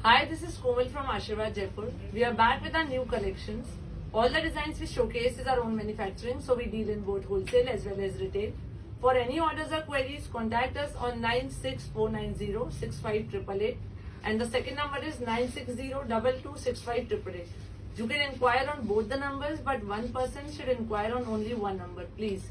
Hi, this is Komal from Ashirwad Jaipur. We are back with our new collections. All the designs we showcase is our own manufacturing, so we deal in both wholesale as well as retail. For any orders or queries, contact us on 96490 and the second number is 960226588. You can inquire on both the numbers, but one person should inquire on only one number, please.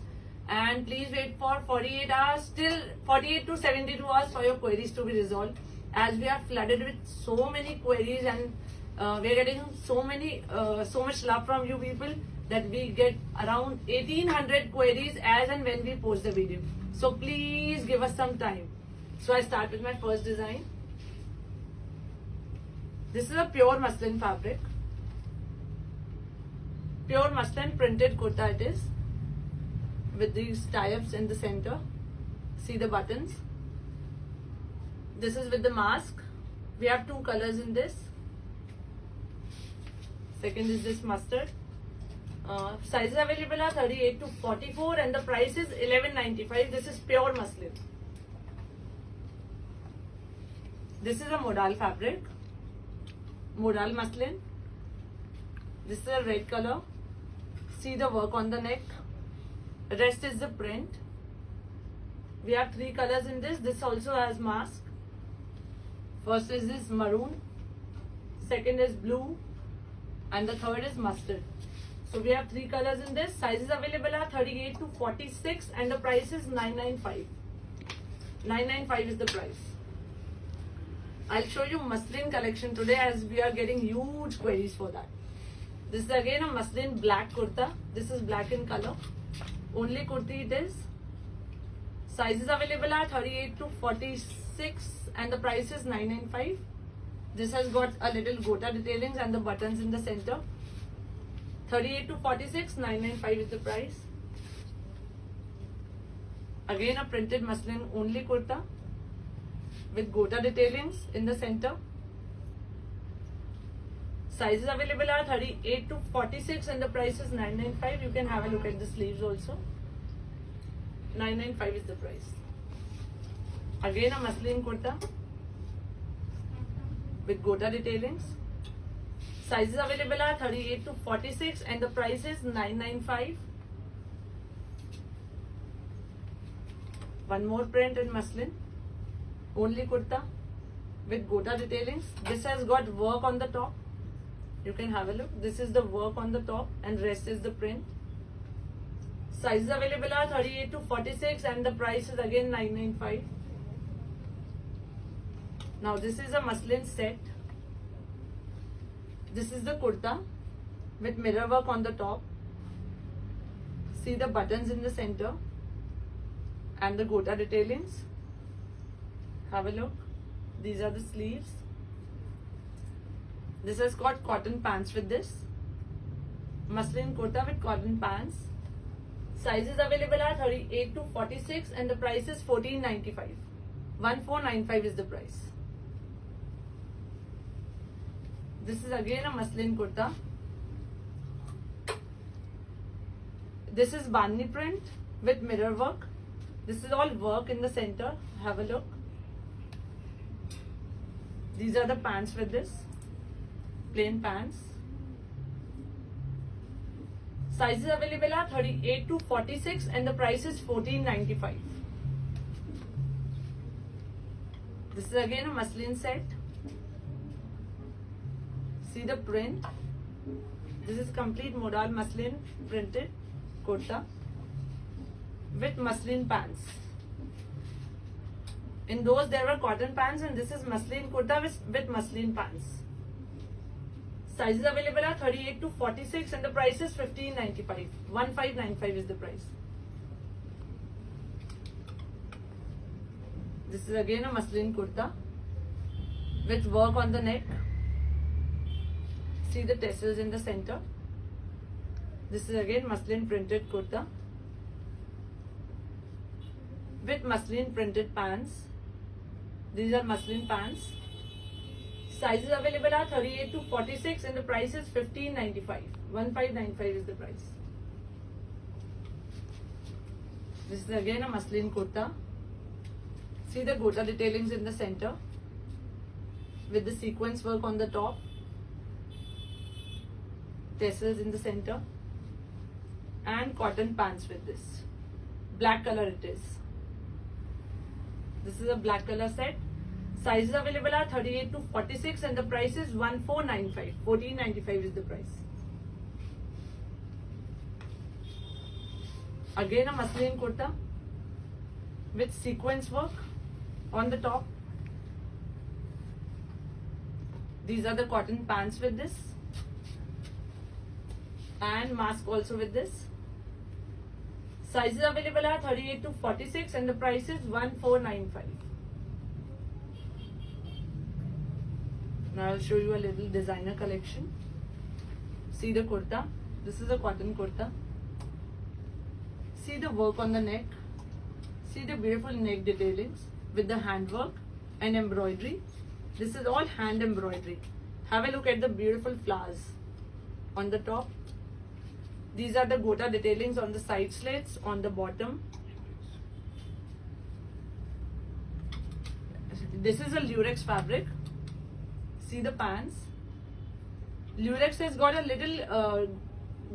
And please wait for 48 hours, till 48 to 72 hours for your queries to be resolved, as we are flooded with so many queries and we are getting so much love from you people that we get around 1800 queries as and when we post the video. So please give us some time. So I start with my first design. This is a pure muslin fabric. Pure muslin printed kurta it is, with these tie-ups in the center. See the buttons. This is with the mask. We have two colors in this. Second is this mustard. Sizes available are 38 to 44 and the price is 11.95. This is pure muslin. This is a modal fabric. Modal muslin. This is a red color. See the work on the neck. Rest is the print. We have three colors in this. This also has mask. First is this maroon, second is blue, and the third is mustard. So we have three colors in this. Sizes available are 38 to 46 and the price is 995. 995 is the price. I'll show you muslin collection today as we are getting huge queries for that. This is again a muslin black kurta. This is black in color. Only kurti it is. Sizes available are 38 to 46 and the price is 995. This has got a little gota detailings and the buttons in the center. 38 to 46, 995 is the price. Again a printed muslin only kurta with gota detailings in the center. Sizes available are 38 to 46 and the price is 995. You can have a look at the sleeves also. 995 is the price. Again a muslin kurta with gota detailings. Sizes available are 38 to 46 and the price is 995. One more print in muslin. Only kurta with gota detailings. This has got work on the top. You can have a look. This is the work on the top and rest is the print. Sizes available are 38 to 46 and the price is again 995. Now this is a muslin set. This is the kurta with mirror work on the top. See the buttons in the center and the gota detailings. Have a look. These are the sleeves. This has got cotton pants with this. Muslin kurta with cotton pants. Sizes available are 38 to 46 and the price is 14.95. 1495 is the price. This is again a muslin kurta. This is bandi print with mirror work. This is all work in the center. Have a look. These are the pants with this. Plain pants. Sizes available are 38 to 46 and the price is 14.95. This is again a muslin set. See the print. This is complete modal muslin printed kurta with muslin pants. In those there were cotton pants and this is muslin kurta with muslin pants. Sizes available are 38 to 46 and the price is 15.95. 1595 is the price. This is again a muslin kurta with work on the neck. See the tassels in the center. This is again muslin printed kurta with muslin printed pants. These are muslin pants. Sizes available are 38 to 46 and the price is 15.95. 1595 is the price. This is again a muslin kurta. See the gota detailings in the center. with the sequence work on the top, tassels in the center, and cotton pants with this. Black color it is. This is a black color set. Sizes available are 38 to 46 and the price is 1495. 1495 is the price. Again a muslin kurta with sequence work on the top. These are the cotton pants with this and mask also with this. Sizes available are 38 to 46 and the price is 1495. Now I'll show you a little designer collection. See the kurta. This is a cotton kurta. See the work on the neck. See the beautiful neck detailings with the handwork and embroidery. This is all hand embroidery. Have a look at the beautiful flowers on the top. These are the gota detailings on the side slits, on the bottom. This is a lurex fabric. See the pants. Lurex has got a little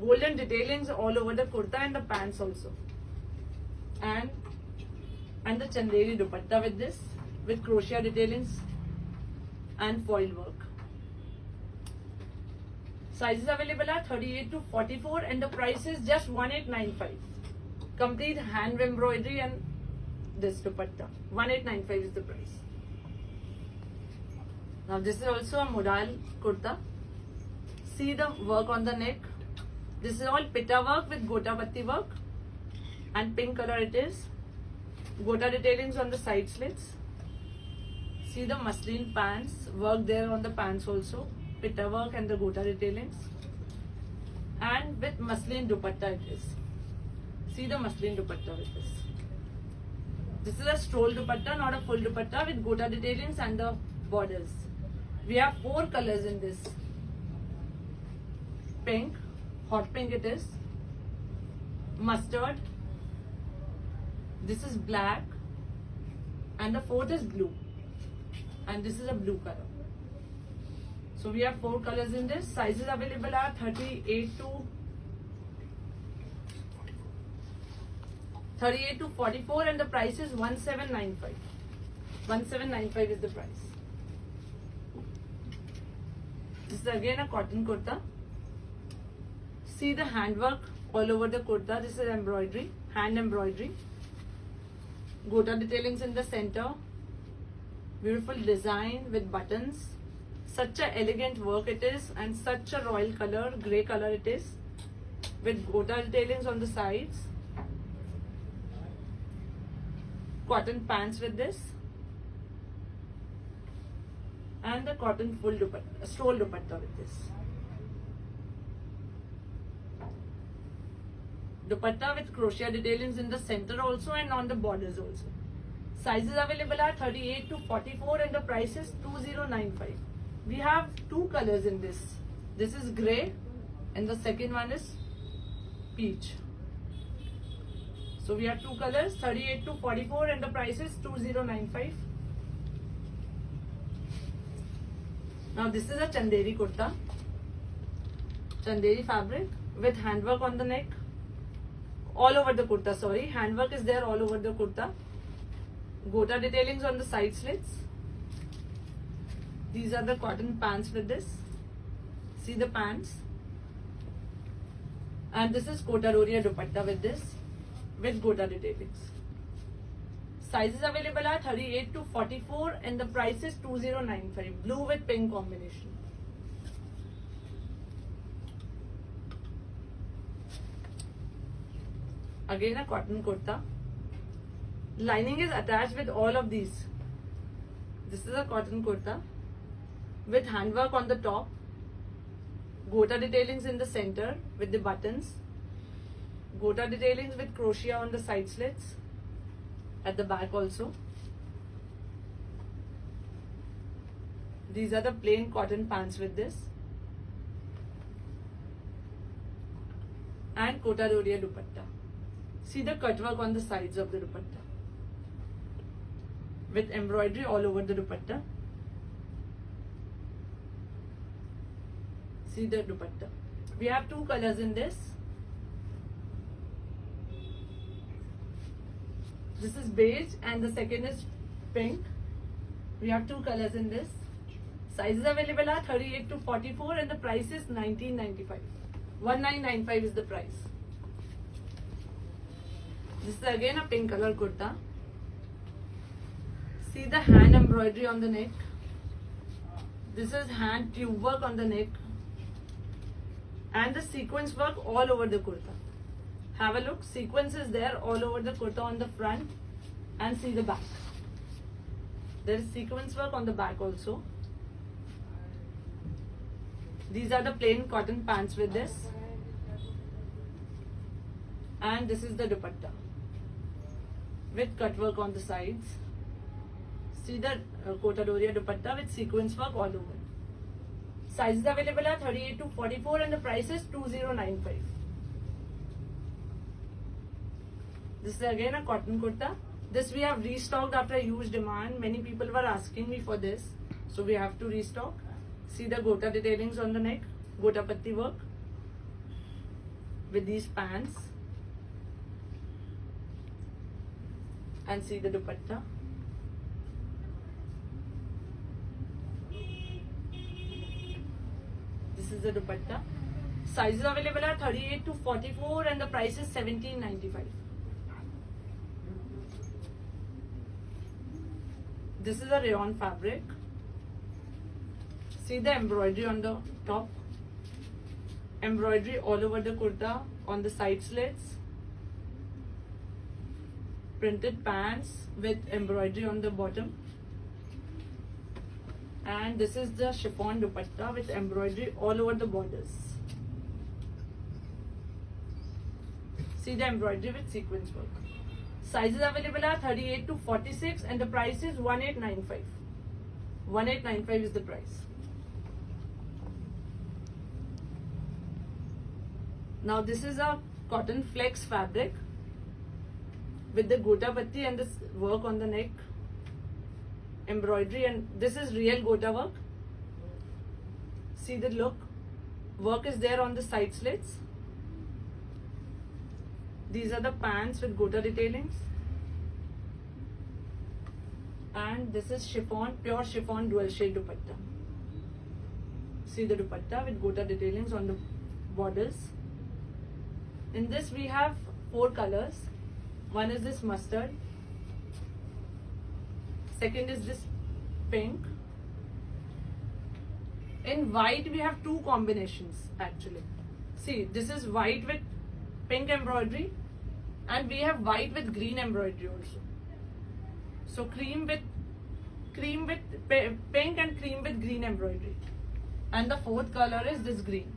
golden detailings all over the kurta and the pants also. And the chanderi dupatta with this, with crochet detailings and foil work. Sizes available are 38 to 44 and the price is just 1895. Complete hand embroidery and this dupatta. 1895 is the price. Now this is also a modal kurta. See the work on the neck. This is all pitta work with gota patti work and pink color it is. Gota detailings on the side slits. See the muslin pants, work there on the pants also. Pitta work and the gota detailings. And with muslin dupatta it is. See the muslin dupatta with this. This is a stroll dupatta, not a full dupatta with gota detailings and the borders. We have 4 colors in this. Pink, hot pink it is. Mustard. This is black. And the 4th is blue. And this is a blue color. So we have 4 colors in this. Sizes available are 38 to 44 and the price is 1795. 1795 is the price. This is again a cotton kurta. See the handwork all over the kurta. This is embroidery, hand embroidery. Gota detailings in the center. Beautiful design with buttons. Such a elegant work it is and such a royal color, grey color it is. With gota detailings on the sides. Cotton pants with this. And the cotton full dupatta, stroll dupatta with this. Dupatta with crochet detailings in the center also and on the borders also. Sizes available are 38 to 44 and the price is 2095. We have 2 colors in this. This is grey and the second one is peach. So we have 2 colors, 38 to 44 and the price is 2095. Now this is a chanderi kurta. Chanderi fabric with handwork on the neck. All over the kurta, sorry. Handwork is there all over the kurta. Gota detailings on the side slits. These are the cotton pants with this. See the pants. And this is Kota Roria dupatta with this. With gota detailings. Sizes available are 38 to 44 and the price is 2095. Blue with pink combination. Again a cotton kurta. Lining is attached with all of these. This is a cotton kurta with handwork on the top. Gota detailings in the center with the buttons. Gota detailings with crochet on the side slits. At the back also. These are the plain cotton pants with this. And Kota Roria dupatta. See the cut work on the sides of the dupatta. With embroidery all over the dupatta. See the dupatta. We have two colors in this. This is beige and the second is pink. We have two colors in this. Sizes available are 38 to 44 and the price is 1995. 1995 is the price. This is again a pink color kurta. See the hand embroidery on the neck. This is hand tube work on the neck. And the sequence work all over the kurta. Have a look. Sequence is there all over the kurta on the front. And see the back. There is sequence work on the back also. These are the plain cotton pants with this. And this is the dupatta. With cut work on the sides. See the Kota Doria dupatta with sequence work all over. Sizes available are 38 to 44 and the price is 2095. This is again a cotton kurta. This we have restocked after a huge demand. Many people were asking me for this. So we have to restock. See the gota detailings on the neck. Gota patti work. With these pants. And see the dupatta. This is the dupatta. Sizes available are 38 to 44 and the price is 1795. This is a rayon fabric. See the embroidery on the top. Embroidery all over the kurta on the side slits. Printed pants with embroidery on the bottom. And this is the chiffon dupatta with embroidery all over the borders. See the embroidery with sequence work. Sizes available are 38 to 46 and the price is 1895. 1895 is the price. Now this is a cotton flex fabric with the gota patti and this work on the neck. Embroidery, and this is real gota work. See the look. Work is there on the side slits. These are the pants with gota detailings. And this is chiffon, pure chiffon dual shade dupatta. See the dupatta with gota detailings on the borders. In this we have 4 colors. One is this mustard. Second is this pink. In white we have 2 combinations actually. See, this is white with pink embroidery and we have white with green embroidery also. So pink and cream with green embroidery. And the 4th color is this green.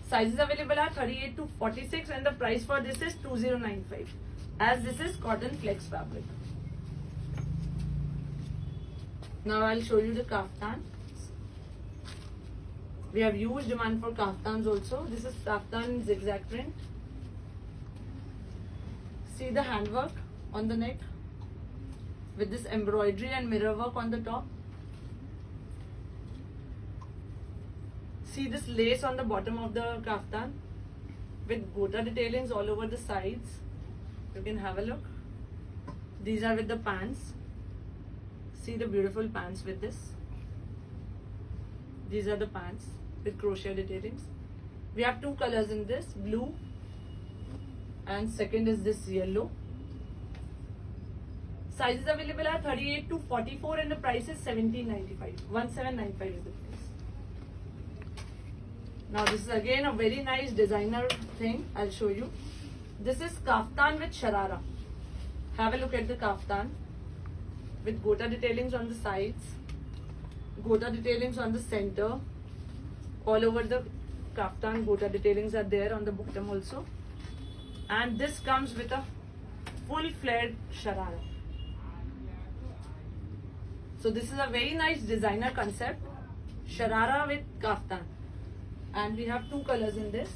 Sizes available are 38 to 46 and the price for this is 2095. As this is cotton flex fabric. Now I'll show you the kaftan. We have huge demand for kaftans also. This is kaftan in zigzag print. See the handwork on the neck with this embroidery and mirror work on the top. See this lace on the bottom of the kaftan with gota detailings all over the sides. You can have a look. These are with the pants. See the beautiful pants with this. These are the pants with crochet detailings. We have 2 colors in this, blue and second is this yellow. Sizes available are 38 to 44 and the price is 1795. 1795 is the price. Now this is again a very nice designer thing. I'll show you. This is kaftan with sharara. Have a look at the kaftan with gota detailings on the sides, gota detailings on the center. All over the kaftan gota detailings are there on the bottom also. And this comes with a full flared sharara. So this is a very nice designer concept. Sharara with kaftan. And we have 2 colors in this.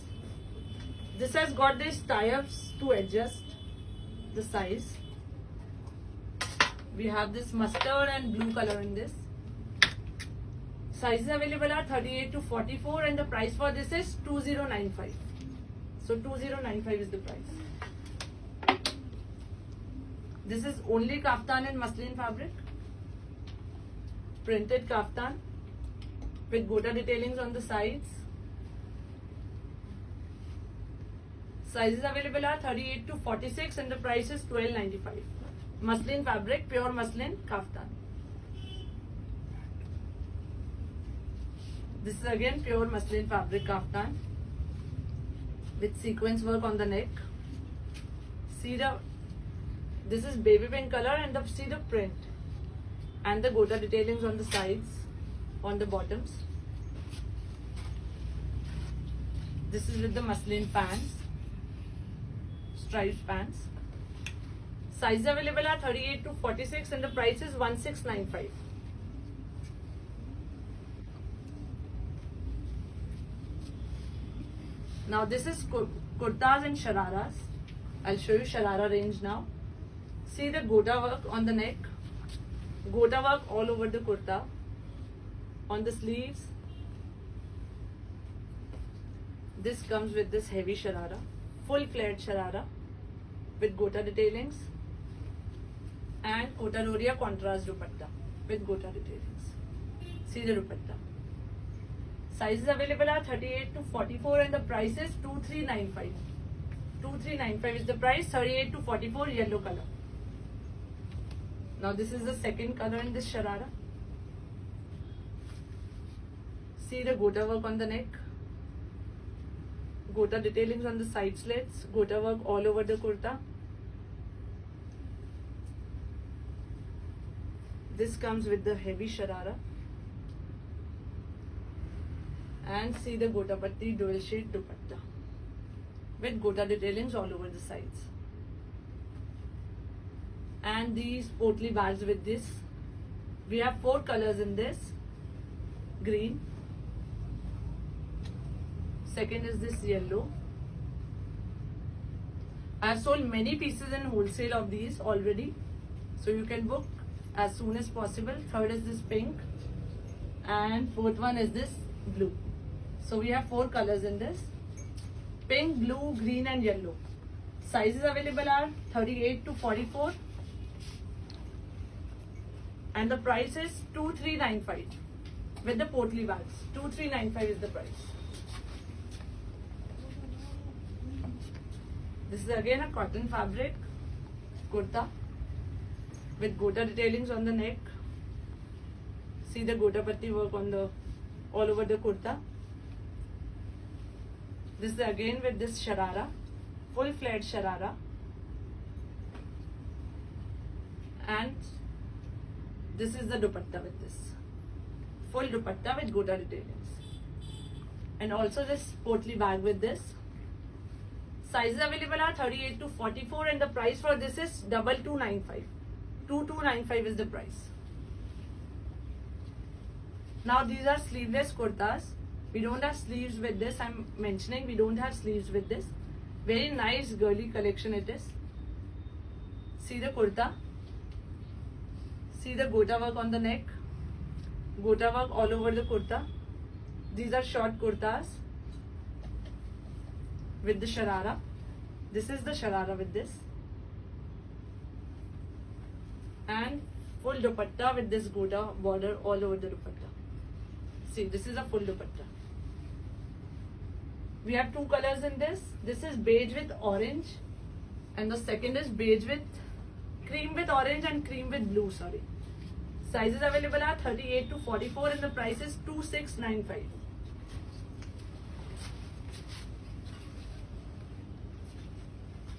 This has got these tie-ups to adjust the size. We have this mustard and blue color in this. Sizes available are 38 to 44 and the price for this is 2095. So 2095 is the price. This is only kaftan and muslin fabric. Printed kaftan with gota detailings on the sides. Sizes available are 38 to 46 and the price is 1295. Muslin fabric, pure muslin kaftan. This is again pure muslin fabric kaftan with sequence work on the neck. See this is baby pink color and see the print and the gota detailings on the sides, on the bottoms. This is with the muslin pants, striped pants. Sizes available are 38 to 46 and the price is 1695. Now this is kurtas and shararas. I'll show you sharara range now. See the gota work on the neck, gota work all over the kurta, on the sleeves. This comes with this heavy sharara, full flared sharara with gota detailings and Kota Roria contrast dupatta with gota detailings. See the dupatta. Sizes available are 38 to 44 and the price is 2395. 2395 is the price, 38 to 44 yellow color. Now this is the second color in this sharara. See the gota work on the neck, gota detailings on the side slits, gota work all over the kurta. This comes with the heavy sharara. And see the gota patti dual shade dupatta with gota detailings all over the sides. And these potli bags with this. We have 4 colors in this. Green. Second is this yellow. I have sold many pieces in wholesale of these already. So you can book as soon as possible. Third is this pink. And fourth one is this blue. So we have 4 colors in this. Pink, blue, green and yellow. Sizes available are 38 to 44. And the price is 2395 with the potli bags. 2395 is the price. This is again a cotton fabric kurta with gota detailings on the neck. See the gota patti work on the all over the kurta. This is again with this sharara, full flared sharara, and this is the dupatta with this, full dupatta with gota detailings, and also this potli bag with this. Sizes available are 38 to 44 and the price for this is 2295. 2295 is the price. Now these are sleeveless kurtas. We don't have sleeves with this. I'm mentioning we don't have sleeves with this. Very nice girly collection it is. See the kurta. See the gota work on the neck. Gota work all over the kurta. These are short kurtas with the sharara. This is the sharara with this. And full dupatta with this gota border all over the dupatta. See, this is a full dupatta. We have 2 colors in this. This is beige with orange and the second is beige with cream with orange and cream with blue, sorry. Sizes available are 38 to 44 and the price is 2695.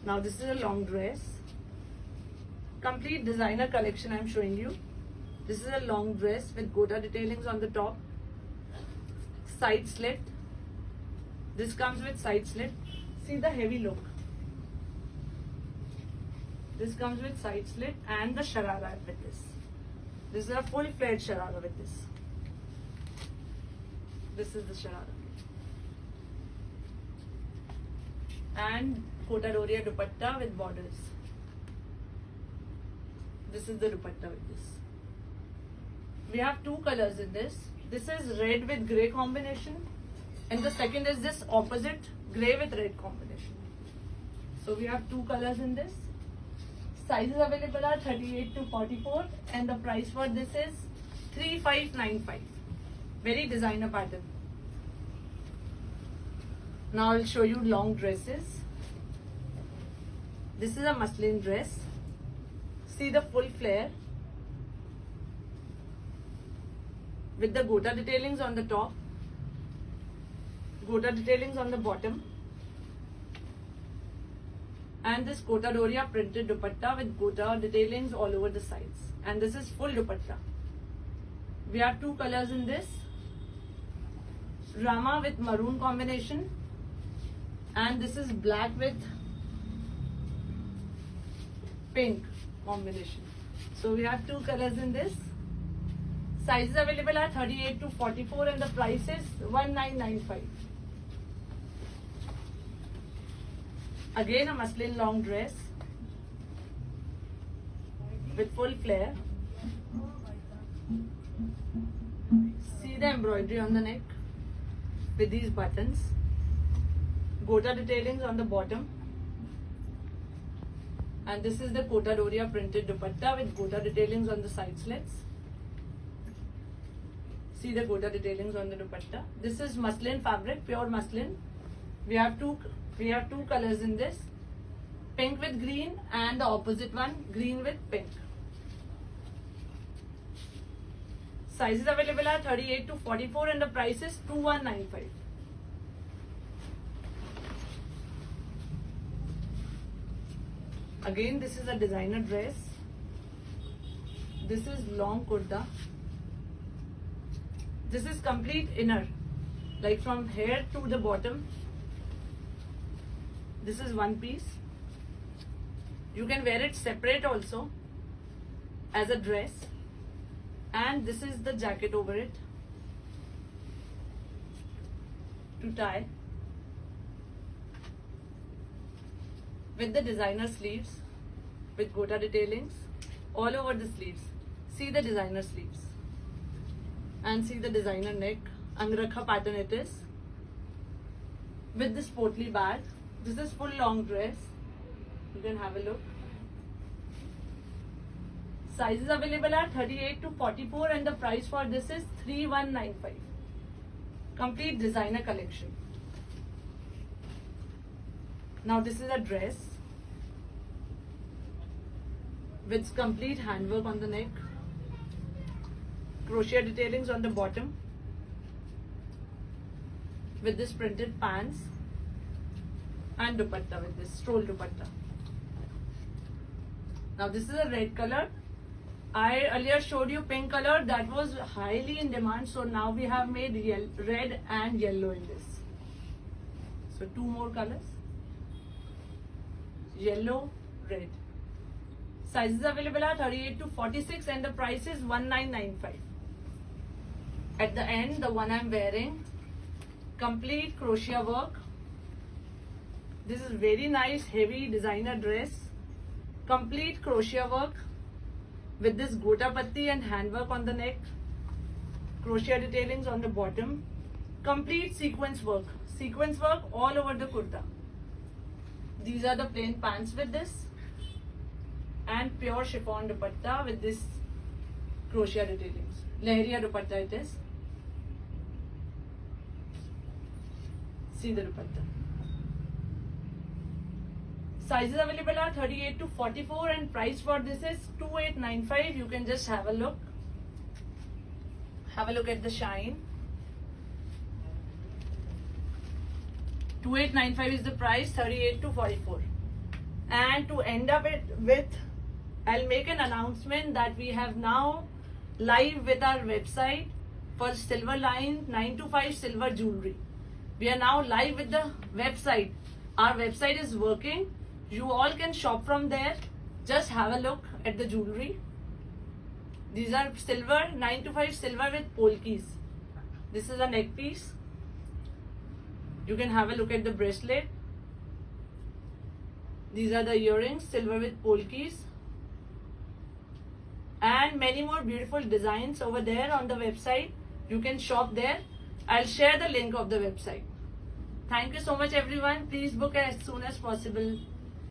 Now this is a long dress. Complete designer collection I am showing you. This is a long dress with gota detailings on the top. Side slit. This comes with side slit. See the heavy look. This comes with side slit and the sharara with this. This is a full flared sharara with this. This is the sharara. And Kota Roria dupatta with borders. This is the dupatta with this. We have 2 colors in this. This is red with grey combination, and the second is this opposite grey with red combination. So we have two colors in this. Sizes available are 38 to 44, and the price for this is 3595. Very designer pattern. Now I'll show you long dresses. This is a muslin dress. See the full flare with the gota detailings on the top, gota detailings on the bottom, and this Kota Doria printed dupatta with gota detailings all over the sides. And this is full dupatta. We have two colors in this. Rama with maroon combination, and this is black with pink combination. So we have two colors in this. Sizes available are 38 to 44, and the price is 1995. Again a muslin long dress with full flare. See the embroidery on the neck with these buttons. Gota detailings on the bottom. And this is the Kota Doria printed dupatta with gota detailings on the side slits. See the gota detailings on the dupatta. This is muslin fabric, pure muslin. We have two colors in this. Pink with green, and the opposite one, green with pink. Sizes available are 38 to 44, and the price is 2195. Again, this is a designer dress. This is long kurta. This is complete inner, like from here to the bottom. This is one piece. You can wear it separate also as a dress, and this is the jacket over it to tie with the designer sleeves with gota detailings all over the sleeves. See the designer sleeves and see the designer neck. Angrakha pattern it is with this portly bag. This is full long dress. You can have a look. Sizes available are 38 to 44, and the price for this is 3195. Complete designer collection. Now this is a dress with complete handwork on the neck, crochet detailings on the bottom, with this printed pants, and dupatta with this stroll dupatta. Now this is a red color. I earlier showed you pink color, that was highly in demand, so now we have made red and yellow in this. So two more colors, yellow, red. Sizes available are 38 to 46, and the price is 1995. At the end, the one I'm wearing, complete crochet work. This is very nice heavy designer dress. Complete crochet work with this gota patti and handwork on the neck. Crochet detailings on the bottom. Complete sequence work. Sequence work all over the kurta. These are the plain pants with this. And pure chiffon dupatta with this crochet detailings. Lehriya dupatta it is. See the dupatta. Sizes available are 38 to 44, and price for this is 2895. You can just have a look. Have a look at the shine. 2895 is the price, 38 to 44. And to end up it with, I'll make an announcement that we have now live with our website for Silver Line 925 silver jewelry. We are now live with the website. Our website is working. You all can shop from there. Just have a look at the jewelry. These are silver, 925 silver with polkis. This is a neck piece. You can have a look at the bracelet. These are the earrings, silver with polkis. And many more beautiful designs over there on the website. You can shop there. I'll share the link of the website. Thank you so much everyone. Please book as soon as possible.